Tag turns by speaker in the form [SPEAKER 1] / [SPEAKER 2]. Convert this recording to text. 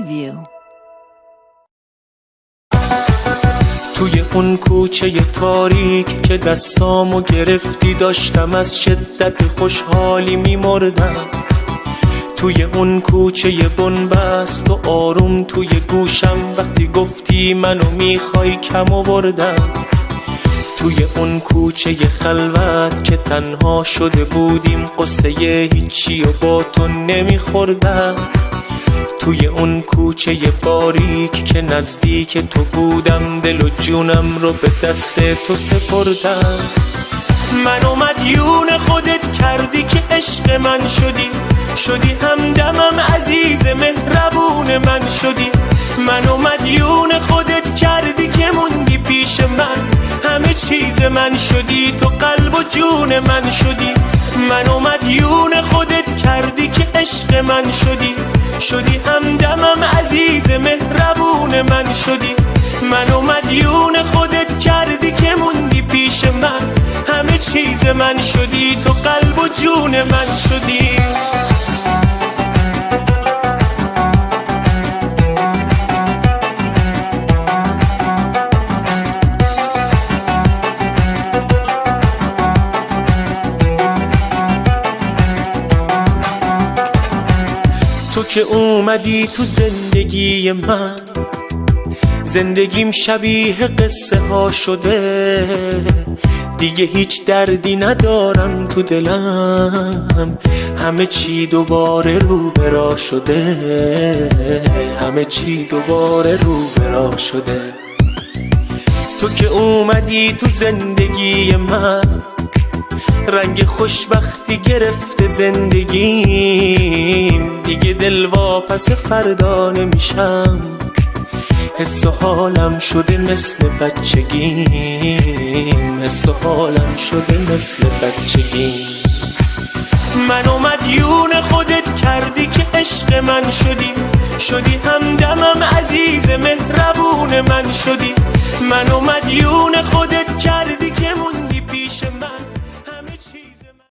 [SPEAKER 1] preview.
[SPEAKER 2] توی اون کوچه تاریک که دستامو گرفتی داشتم از شدت خوشحالی میمردم. توی اون کوچه بنبست و آروم توی گوشم وقتی گفتی منو میخوای کم آوردم. توی اون کوچه خلوت که تنها شده بودیم قصه هیچی و با تو نمیخوردم. توی اون کوچه باریک که نزدیک تو بودم دل و جونم رو به دست تو سپردم. منو مدیون خودت کردی که عشق من شدی همدمم عزیز مهربون من شدی. منو مدیون خودت کردی که موندی پیش من همه چیز من شدی تو قلب و جون من شدی. منو مدیون خودت کردی که عشق من شدی همدمم عزیز مهربون من شدی. منو مدیون خودت کردی که موندی پیش من همه چیز من شدی تو قلب و جون من شدی. تو که اومدی تو زندگی من زندگیم شبیه قصه ها شده. دیگه هیچ دردی ندارم تو دلم همه چی دوباره رو به راه شده. همه چی دوباره رو به راه شده. تو که اومدی تو زندگی من رنگ خوشبختی گرفته زندگیم. دیگه دل واپس فردا نمیشم حس و حالم شده مثل بچگیم. حس و حالم شده مثل بچگیم. منو مدیون خودت کردی که عشق من شدی همدمم عزیز مهربون من شدی. منو مدیون خودت کردی که موندی پیش من